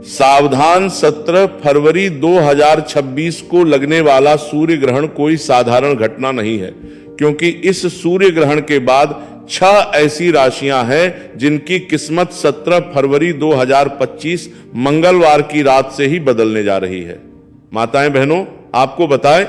सावधान, 17 फरवरी 2026 को लगने वाला सूर्य ग्रहण कोई साधारण घटना नहीं है, क्योंकि इस सूर्य ग्रहण के बाद 6 ऐसी राशियां हैं जिनकी किस्मत 17 फरवरी 2025 मंगलवार की रात से ही बदलने जा रही है। माताएं बहनों, आपको बताएं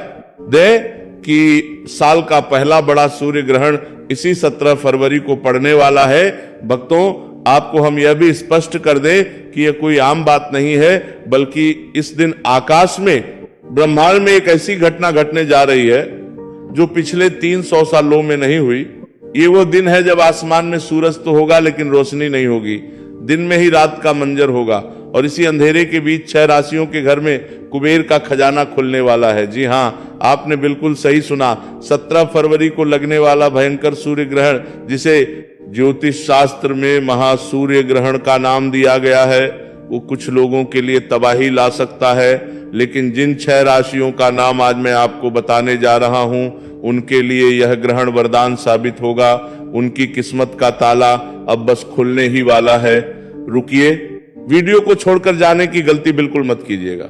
दे कि साल का पहला बड़ा सूर्य ग्रहण इसी 17 फरवरी को पड़ने वाला है। भक्तों, आपको हम यह भी स्पष्ट कर दें कि यह कोई आम बात नहीं है, बल्कि इस दिन आकाश में, ब्रह्मांड में एक ऐसी घटना घटने जा रही है जो पिछले 300 सालों में नहीं हुई। ये वो दिन है जब आसमान में सूरज तो होगा लेकिन रोशनी नहीं होगी, दिन में ही रात का मंजर होगा, और इसी अंधेरे के बीच 6 राशियों के घर में कुबेर का खजाना खुलने वाला है। जी हाँ, आपने बिल्कुल सही सुना। 17 फरवरी को लगने वाला भयंकर सूर्य ग्रहण, जिसे ज्योतिष शास्त्र में महासूर्य ग्रहण का नाम दिया गया है, वो कुछ लोगों के लिए तबाही ला सकता है, लेकिन जिन 6 राशियों का नाम आज मैं आपको बताने जा रहा हूं, उनके लिए यह ग्रहण वरदान साबित होगा। उनकी किस्मत का ताला अब बस खुलने ही वाला है। रुकिए, वीडियो को छोड़कर जाने की गलती बिल्कुल मत कीजिएगा,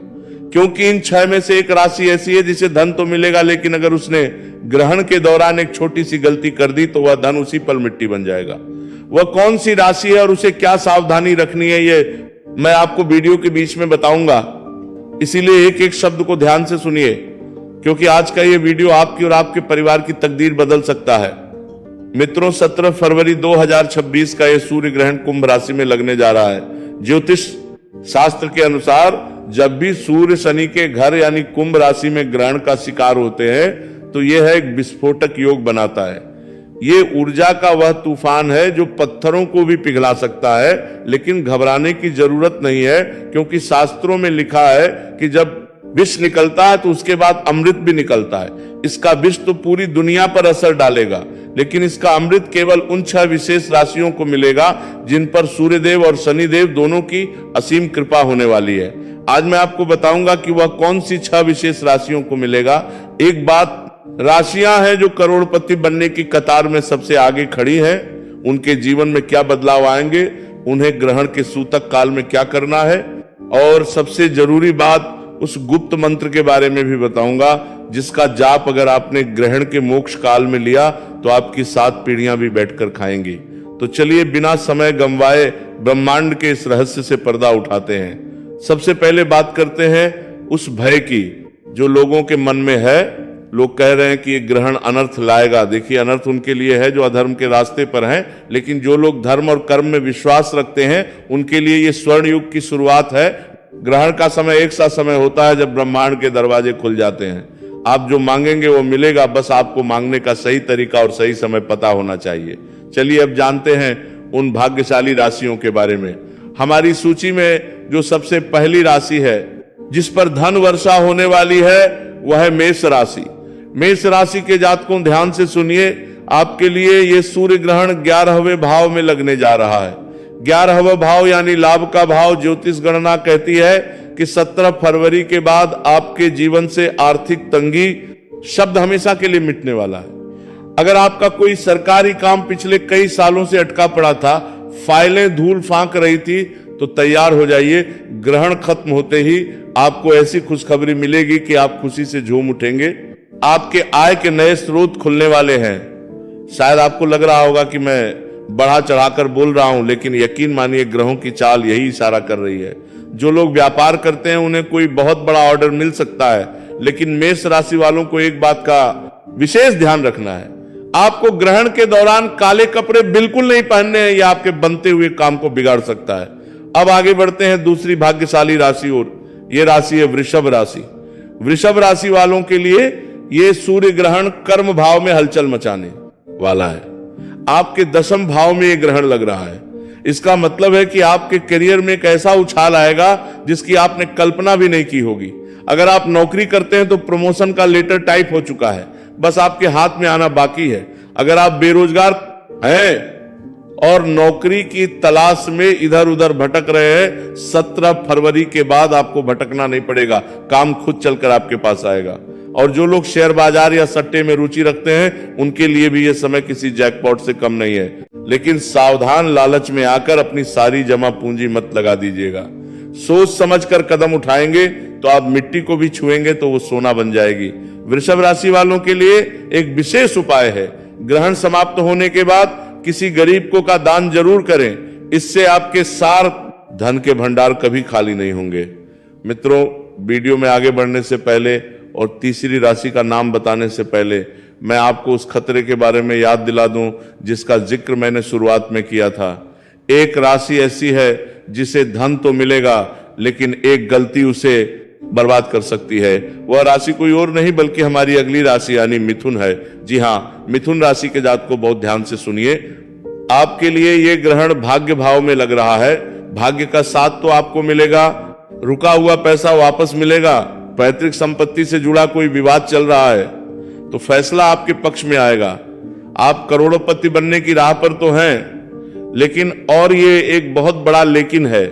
क्योंकि इन 6 में से एक राशि ऐसी है जिसे धन तो मिलेगा, लेकिन अगर उसने ग्रहण के दौरान एक छोटी सी गलती कर दी तो वह धन उसी पल मिट्टी बन जाएगा। वह कौन सी राशि है और उसे क्या सावधानी रखनी है, ये मैं आपको वीडियो के बीच में बताऊंगा। इसीलिए एक एक शब्द को ध्यान से सुनिए, क्योंकि आज का ये वीडियो आपकी और आपके परिवार की तकदीर बदल सकता है। मित्रों, 17 फरवरी 2026 का यह सूर्य ग्रहण कुंभ राशि में लगने जा रहा है। ज्योतिष शास्त्र के अनुसार जब भी सूर्य शनि के घर यानी कुंभ राशि में ग्रहण का शिकार होते हैं तो यह है एक विस्फोटक योग बनाता है। ये ऊर्जा का वह तूफान है जो पत्थरों को भी पिघला सकता है, लेकिन घबराने की जरूरत नहीं है, क्योंकि शास्त्रों में लिखा है कि जब विष निकलता है तो उसके बाद अमृत भी निकलता है। इसका विष तो पूरी दुनिया पर असर डालेगा, लेकिन इसका अमृत केवल उन 6 विशेष राशियों को मिलेगा जिन पर सूर्यदेव और शनिदेव दोनों की असीम कृपा होने वाली है। आज मैं आपको बताऊंगा कि वह कौन सी 6 विशेष राशियों को मिलेगा। एक बात, राशियां हैं जो करोड़पति बनने की कतार में सबसे आगे खड़ी हैं। उनके जीवन में क्या बदलाव आएंगे, उन्हें ग्रहण के सूतक काल में क्या करना है, और सबसे जरूरी बात, उस गुप्त मंत्र के बारे में भी बताऊंगा जिसका जाप अगर आपने ग्रहण के मोक्ष काल में लिया तो आपकी 7 पीढ़ियां भी बैठकर खाएंगी। तो चलिए बिना समय गंवाए ब्रह्मांड के इस रहस्य से पर्दा उठाते हैं। सबसे पहले बात करते हैं उस भय की जो लोगों के मन में है। लोग कह रहे हैं कि ये ग्रहण अनर्थ लाएगा। देखिए, अनर्थ उनके लिए है जो अधर्म के रास्ते पर हैं, लेकिन जो लोग धर्म और कर्म में विश्वास रखते हैं उनके लिए ये स्वर्ण युग की शुरुआत है। ग्रहण का समय एक सा समय होता है जब ब्रह्मांड के दरवाजे खुल जाते हैं। आप जो मांगेंगे वो मिलेगा, बस आपको मांगने का सही तरीका और सही समय पता होना चाहिए। चलिए अब जानते हैं उन भाग्यशाली राशियों के बारे में। हमारी सूची में जो सबसे पहली राशि है जिस पर धन वर्षा होने वाली है वह है मेष राशि। मेष राशि के जातकों, ध्यान से सुनिए, आपके लिए ये सूर्य ग्रहण 11वें भाव में लगने जा रहा है। 11वां भाव यानी लाभ का भाव। ज्योतिष गणना कहती है कि 17 फरवरी के बाद आपके जीवन से आर्थिक तंगी शब्द हमेशा के लिए मिटने वाला है। अगर आपका कोई सरकारी काम पिछले कई सालों से अटका पड़ा था, फाइलें धूल फांक रही थी, तो तैयार हो जाइए। ग्रहण खत्म होते ही आपको ऐसी खुशखबरी मिलेगी कि आप खुशी से झूम उठेंगे। आपके आय के नए स्रोत खुलने वाले हैं। शायद आपको लग रहा होगा कि मैं बढ़ा चढ़ाकर बोल रहा हूं, लेकिन यकीन मानिए ग्रहों की चाल यही इशारा कर रही है। जो लोग व्यापार करते हैं उन्हें कोई बहुत बड़ा ऑर्डर मिल सकता है, लेकिन मेष राशि वालों को एक बात का विशेष ध्यान रखना है। आपको ग्रहण के दौरान काले कपड़े बिल्कुल नहीं पहनने हैं, यह आपके बनते हुए काम को बिगाड़ सकता है। अब आगे बढ़ते हैं दूसरी भाग्यशाली राशि और यह राशि है वृषभ राशि। वृषभ राशि वालों के लिए यह सूर्य ग्रहण कर्म भाव में हलचल मचाने वाला है। आपके 10वें भाव में यह ग्रहण लग रहा है। इसका मतलब है कि आपके करियर में एक ऐसा उछाल आएगा जिसकी आपने कल्पना भी नहीं की होगी। अगर आप नौकरी करते हैं तो प्रमोशन का लेटर टाइप हो चुका है, बस आपके हाथ में आना बाकी है। अगर आप बेरोजगार हैं और नौकरी की तलाश में इधर उधर भटक रहे हैं, 17 फरवरी के बाद आपको भटकना नहीं पड़ेगा, काम खुद चलकर आपके पास आएगा। और जो लोग शेयर बाजार या सट्टे में रुचि रखते हैं उनके लिए भी यह समय किसी जैकपॉट से कम नहीं है। लेकिन सावधान, लालच में आकर अपनी सारी जमा पूंजी मत लगा दीजिएगा। सोच समझकर कदम उठाएंगे तो आप मिट्टी को भी छुएंगे तो वो सोना बन जाएगी। वृषभ राशि वालों के लिए एक विशेष उपाय है, ग्रहण समाप्त होने के बाद किसी गरीब को का दान जरूर करें, इससे आपके सार धन के भंडार कभी खाली नहीं होंगे। मित्रों, वीडियो में आगे बढ़ने से पहले और तीसरी राशि का नाम बताने से पहले मैं आपको उस खतरे के बारे में याद दिला दूं जिसका जिक्र मैंने शुरुआत में किया था। एक राशि ऐसी है जिसे धन तो मिलेगा लेकिन एक गलती उसे बर्बाद कर सकती है। वह राशि कोई और नहीं बल्कि हमारी अगली राशि यानी मिथुन है। जी हाँ, मिथुन राशि के जातक को बहुत ध्यान से सुनिए। आपके लिए यह ग्रहण भाग्य भाव में लग रहा है। भाग्य का साथ तो आपको मिलेगा, रुका हुआ पैसा वापस मिलेगा, पैतृक संपत्ति से जुड़ा कोई विवाद चल रहा है तो फैसला आपके पक्ष में आएगा। आप करोड़पति बनने की राह पर तो हैं, लेकिन और ये एक बहुत बड़ा लेकिन है,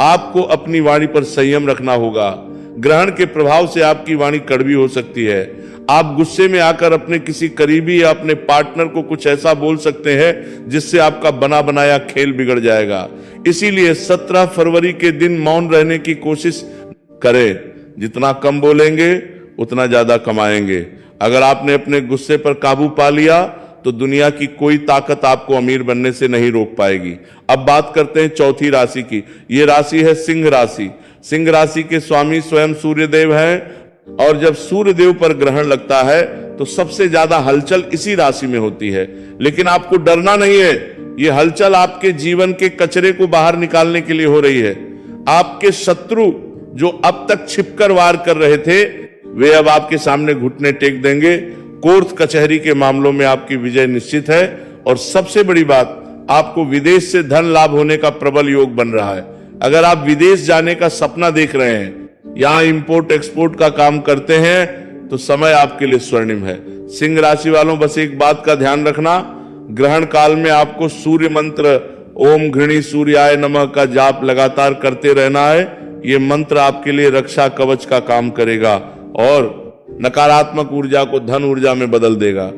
आपको अपनी वाणी पर संयम रखना होगा। ग्रहण के प्रभाव से आपकी वाणी कड़वी हो सकती है। आप गुस्से में आकर अपने किसी करीबी या अपने पार्टनर को कुछ ऐसा बोल सकते हैं जिससे आपका बना बनाया खेल बिगड़ जाएगा। इसीलिए 17 फरवरी के दिन मौन रहने की कोशिश करें। जितना कम बोलेंगे उतना ज्यादा कमाएंगे। अगर आपने अपने गुस्से पर काबू पा लिया तो दुनिया की कोई ताकत आपको अमीर बनने से नहीं रोक पाएगी। अब बात करते हैं चौथी राशि की। यह राशि है सिंह राशि। सिंह राशि के स्वामी स्वयं सूर्यदेव हैं और जब सूर्यदेव पर ग्रहण लगता है तो सबसे ज्यादा हलचल इसी राशि में होती है। लेकिन आपको डरना नहीं है, यह हलचल आपके जीवन के कचरे को बाहर निकालने के लिए हो रही है। आपके शत्रु जो अब तक छिपकर वार कर रहे थे वे अब आपके सामने घुटने टेक देंगे। कोर्ट कचहरी के मामलों में आपकी विजय निश्चित है और सबसे बड़ी बात, आपको विदेश से धन लाभ होने का प्रबल योग बन रहा है। अगर आप विदेश जाने का सपना देख रहे हैं, यहां इंपोर्ट एक्सपोर्ट का काम करते हैं तो समय आपके लिए स्वर्णिम है। सिंह राशि वालों, बस एक बात का ध्यान रखना, ग्रहण काल में आपको सूर्य मंत्र ओम घृणी सूर्याय नमः का जाप लगातार करते रहना है। यह मंत्र आपके लिए रक्षा कवच का काम करेगा और नकारात्मक ऊर्जा को धन ऊर्जा में बदल देगा।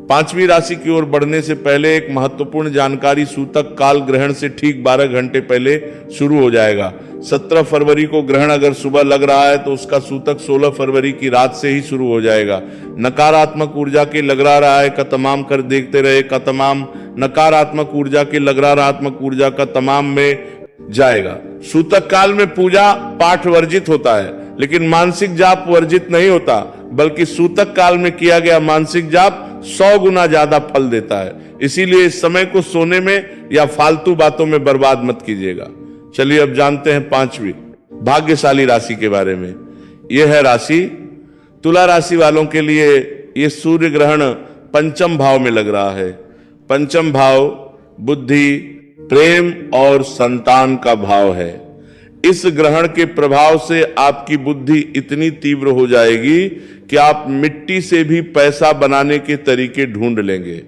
पांचवी राशि की ओर बढ़ने से पहले एक महत्वपूर्ण जानकारी, सूतक काल ग्रहण से ठीक 12 घंटे पहले शुरू हो जाएगा। 17 फरवरी को ग्रहण अगर सुबह लग रहा है तो उसका सूतक 16 फरवरी की रात से ही शुरू हो जाएगा। नकारात्मक ऊर्जा के लगरा रहा है का तमाम कर देखते रहे का तमाम, नकारात्मक ऊर्जा के लगरात्मक ऊर्जा का तमाम में जाएगा। सूतक काल में पूजा पाठ वर्जित होता है लेकिन मानसिक जाप वर्जित नहीं होता, बल्कि सूतक काल में किया गया मानसिक जाप 100 गुना ज्यादा फल देता है। इसीलिए इस समय को सोने में या फालतू बातों में बर्बाद मत कीजिएगा। चलिए अब जानते हैं पांचवी भाग्यशाली राशि के बारे में। यह है राशि तुला राशि वालों के लिए। यह सूर्य ग्रहण पंचम भाव में लग रहा है। पंचम भाव बुद्धि, प्रेम और संतान का भाव है। इस ग्रहण के प्रभाव से आपकी बुद्धि इतनी तीव्र हो जाएगी कि आप मिट्टी से भी पैसा बनाने के तरीके ढूंढ लेंगे।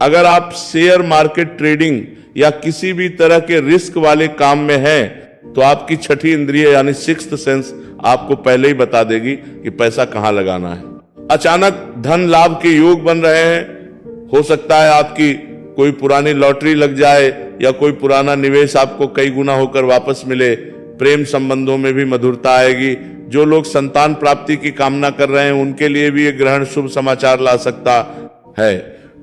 अगर आप शेयर मार्केट ट्रेडिंग या किसी भी तरह के रिस्क वाले काम में हैं तो आपकी छठी इंद्रिय यानी सिक्स्थ सेंस आपको पहले ही बता देगी कि पैसा कहां लगाना है। अचानक धन लाभ के योग बन रहे हैं। हो सकता है आपकी कोई पुरानी लॉटरी लग जाए या कोई पुराना निवेश आपको कई गुना होकर वापस मिले। प्रेम संबंधों में भी मधुरता आएगी। जो लोग संतान प्राप्ति की कामना कर रहे हैं उनके लिए भी यह ग्रहण शुभ समाचार ला सकता है।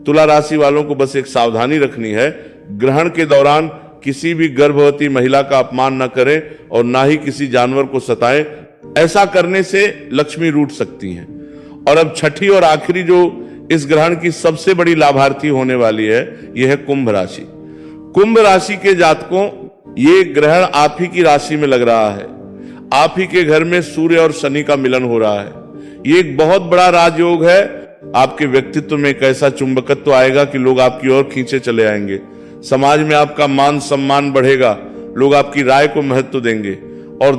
तुला राशि वालों को बस एक सावधानी रखनी है, ग्रहण के दौरान किसी भी गर्भवती महिला का अपमान न करें और ना ही किसी जानवर को सताएं। ऐसा करने से लक्ष्मी रूठ सकती हैं। और अब छठी और आखिरी जो इस ग्रहण की सबसे बड़ी लाभार्थी होने वाली है, यह है कुंभ राशि। कुंभ राशि के जातकों, ये ग्रहण आप ही की राशि में लग रहा है। आप ही के घर में सूर्य और शनि का मिलन हो रहा है। ये एक बहुत बड़ा राजयोग है। आपके व्यक्तित्व में एक ऐसा चुंबकत्व आएगा कि लोग आपकी ओर खींचे चले आएंगे। समाज में आपका मान सम्मान बढ़ेगा, लोग आपकी राय को महत्व देंगे। और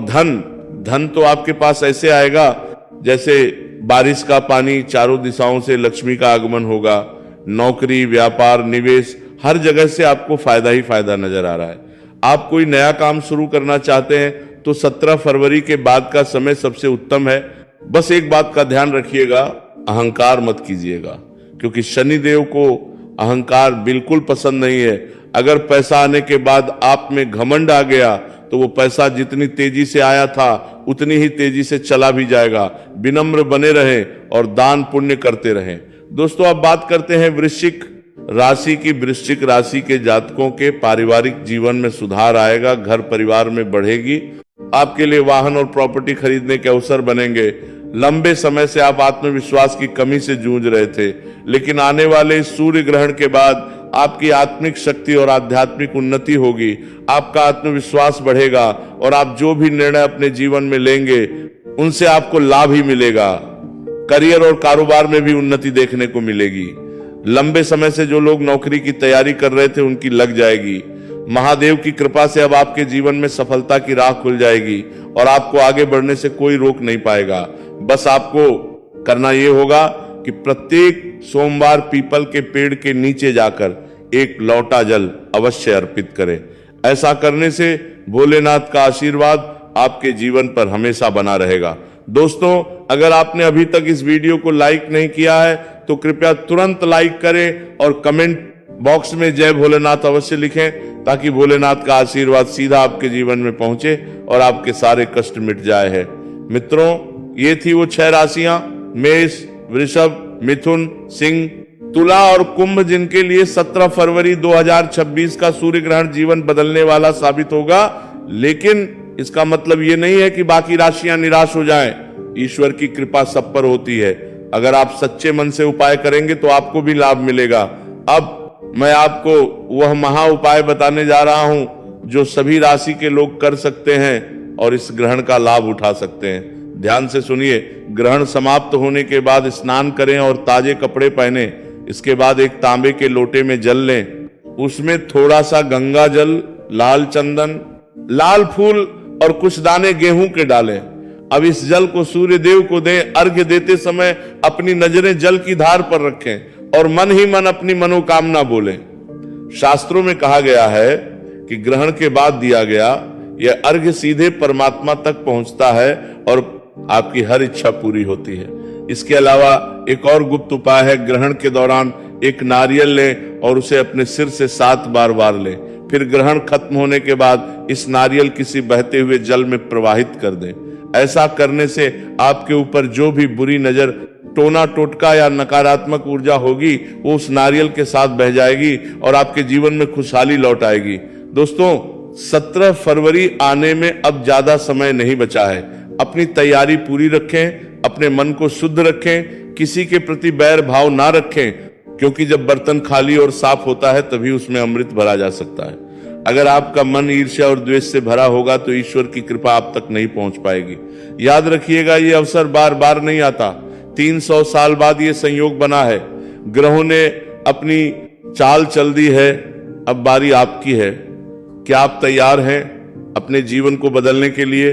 धन तो आपके पास ऐसे आएगा जैसे बारिश का पानी, चारों दिशाओं से लक्ष्मी का आगमन होगा। नौकरी, व्यापार, निवेश, हर जगह से आपको फायदा ही फायदा नजर आ रहा है। आप कोई नया काम शुरू करना चाहते हैं तो 17 फरवरी के बाद का समय सबसे उत्तम है। बस एक बात का ध्यान रखिएगा, अहंकार मत कीजिएगा, क्योंकि शनिदेव को अहंकार बिल्कुल पसंद नहीं है। अगर पैसा आने के बाद आप में घमंड आ गया तो वो पैसा जितनी तेजी से आया था उतनी ही तेजी से चला भी जाएगा। विनम्र बने रहें और दान पुण्य करते रहें। दोस्तों, अब बात करते हैं वृश्चिक राशि की। वृश्चिक राशि के जातकों के पारिवारिक जीवन में सुधार आएगा, घर परिवार में बढ़ेगी, आपके लिए वाहन और प्रॉपर्टी खरीदने के अवसर बनेंगे। लंबे समय से आप आत्मविश्वास की कमी से जूझ रहे थे, लेकिन आने वाले इस सूर्य ग्रहण के बाद आपकी आत्मिक शक्ति और आध्यात्मिक उन्नति होगी, आपका आत्मविश्वास बढ़ेगा और आप जो भी निर्णय अपने जीवन में लेंगे उनसे आपको लाभ ही मिलेगा। करियर और कारोबार में भी उन्नति देखने को मिलेगी। लंबे समय से जो लोग नौकरी की तैयारी कर रहे थे उनकी लग जाएगी। महादेव की कृपा से अब आपके जीवन में सफलता की राह खुल जाएगी और आपको आगे बढ़ने से कोई रोक नहीं पाएगा। बस आपको करना यह होगा कि प्रत्येक सोमवार पीपल के पेड़ के नीचे जाकर एक लौटा जल अवश्य अर्पित करें। ऐसा करने से भोलेनाथ का आशीर्वाद आपके जीवन पर हमेशा बना रहेगा। दोस्तों, अगर आपने अभी तक इस वीडियो को लाइक नहीं किया है तो कृपया तुरंत लाइक करें और कमेंट बॉक्स में जय भोलेनाथ अवश्य लिखें, ताकि भोलेनाथ का आशीर्वाद सीधा आपके जीवन में पहुंचे और आपके सारे कष्ट मिट जाए है। मित्रों, ये थी वो 6 राशियां, मेष, वृषभ, मिथुन, सिंह, तुला और कुंभ, जिनके लिए 17 फरवरी 2026 का सूर्य ग्रहण जीवन बदलने वाला साबित होगा। लेकिन इसका मतलब ये नहीं है कि बाकी राशियां निराश हो जाएं। ईश्वर की कृपा सब पर होती है। अगर आप सच्चे मन से उपाय करेंगे तो आपको भी लाभ मिलेगा। अब मैं आपको वह महा उपाय बताने जा रहा हूं जो सभी राशि के लोग कर सकते हैं और इस ग्रहण का लाभ उठा सकते हैं। ध्यान से सुनिए। ग्रहण समाप्त होने के बाद स्नान करें और ताजे कपड़े पहने। इसके बाद एक तांबे के लोटे में जल लें, उसमें थोड़ा सा गंगा जल, लाल चंदन, लाल फूल और कुछ दाने गेहूं के डालें। अब इस जल को सूर्य देव को दें। अर्घ्य देते समय अपनी नजरें जल की धार पर रखें और मन ही मन अपनी मनोकामना बोलें। शास्त्रों में कहा गया है कि ग्रहण के बाद दिया गया यह अर्घ्य सीधे परमात्मा तक पहुंचता है और आपकी हर इच्छा पूरी होती है। इसके अलावा एक और गुप्त उपाय है। ग्रहण के दौरान एक नारियल लें और उसे अपने सिर से 7 बार वार लें। फिर ग्रहण खत्म होने के बाद इस नारियल किसी बहते हुए जल में प्रवाहित कर दें। ऐसा करने से आपके ऊपर जो भी बुरी नजर, टोना टोटका या नकारात्मक ऊर्जा होगी वो उस नारियल के साथ बह जाएगी और आपके जीवन में खुशहाली लौट आएगी। दोस्तों, 17 फरवरी आने में अब ज्यादा समय नहीं बचा है। अपनी तैयारी पूरी रखें, अपने मन को शुद्ध रखें, किसी के प्रति बैर भाव ना रखें, क्योंकि जब बर्तन खाली और साफ होता है तभी उसमें अमृत भरा जा सकता है। अगर आपका मन ईर्ष्या और द्वेष से भरा होगा तो ईश्वर की कृपा आप तक नहीं पहुंच पाएगी। याद रखिएगा, ये अवसर बार बार नहीं आता। 300 साल बाद ये संयोग बना है। ग्रहों ने अपनी चाल चल दी है, अब बारी आपकी है। क्या आप तैयार हैं अपने जीवन को बदलने के लिए?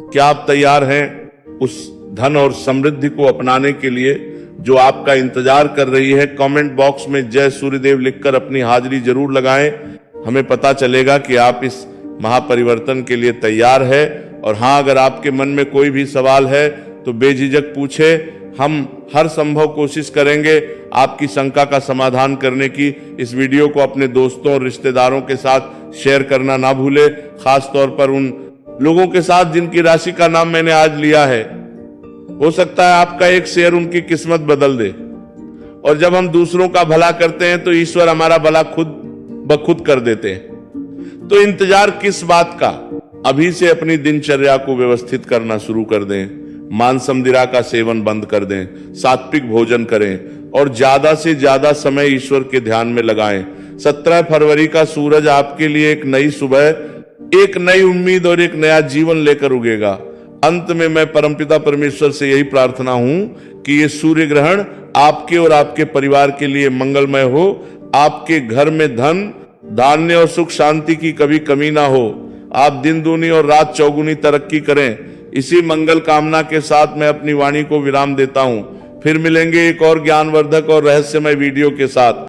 क्या आप तैयार हैं उस धन और समृद्धि को अपनाने के लिए जो आपका इंतजार कर रही है? कमेंट बॉक्स में जय सूर्यदेव लिखकर अपनी हाजिरी जरूर लगाएं। हमें पता चलेगा कि आप इस महापरिवर्तन के लिए तैयार है। और हाँ, अगर आपके मन में कोई भी सवाल है तो बेझिझक पूछे। हम हर संभव कोशिश करेंगे आपकी शंका का समाधान करने की। इस वीडियो को अपने दोस्तों और रिश्तेदारों के साथ शेयर करना ना भूले, खास तौर पर उन लोगों के साथ जिनकी राशि का नाम मैंने आज लिया है। हो सकता है आपका एक शेयर उनकी किस्मत बदल दे। और जब हम दूसरों का भला करते हैं तो ईश्वर हमारा भला खुद ब खुद कर देते हैं। तो इंतजार किस बात का? अभी से अपनी दिनचर्या को व्यवस्थित करना शुरू कर दें। मांस मदिरा का सेवन बंद कर दें, सात्विक भोजन करें और ज्यादा से ज्यादा समय ईश्वर के ध्यान में लगाएं। 17 फरवरी का सूरज आपके लिए एक नई सुबह, एक नई उम्मीद और एक नया जीवन लेकर उगेगा। अंत में मैं परमपिता परमेश्वर से यही प्रार्थना हूं कि ये सूर्य ग्रहण आपके और आपके परिवार के लिए मंगलमय हो। आपके घर में धन, धान्य और सुख शांति की कभी कमी ना हो। आप दिन दूनी और रात चौगुनी तरक्की करें। इसी मंगल कामना के साथ मैं अपनी वाणी को विराम देता हूं। फिर मिलेंगे एक और ज्ञानवर्धक और रहस्यमय वीडियो के साथ।